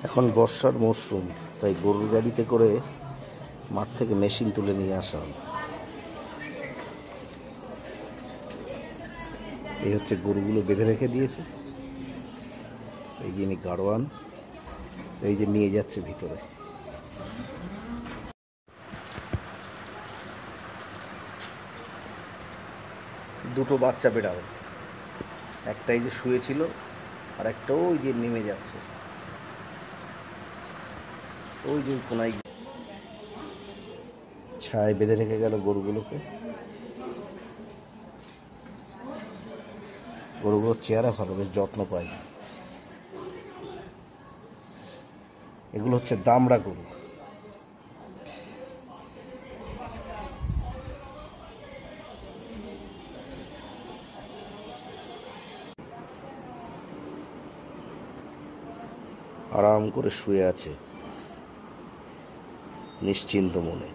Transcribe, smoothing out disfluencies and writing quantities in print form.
এখন বর্ষার মরশুম, তাই গরুর গাড়িতে করে মাঠ থেকে মেশিন তুলে নিয়ে আসা হয়। এই হচ্ছে গরুগুলো বেঁধে রেখে দিয়েছে, এই যিনি গাড়োয়ান, এই যে নিয়ে যাচ্ছে ভিতরে। দুটো বাচ্চা বেড়াল, একটাই যে শুয়েছিল আর একটা ওই যে নেমে যাচ্ছে, ওই যে কোনায় ছায় বেঁধে রেখে গেল গরুগুলোকে। গরুগুলোর চেহারা ভালো, বেশ যত্ন পায়। এগুলো হচ্ছে দামড়া গরু। আরাম করে শুয়ে আছে নিশ্চিন্ত মনে।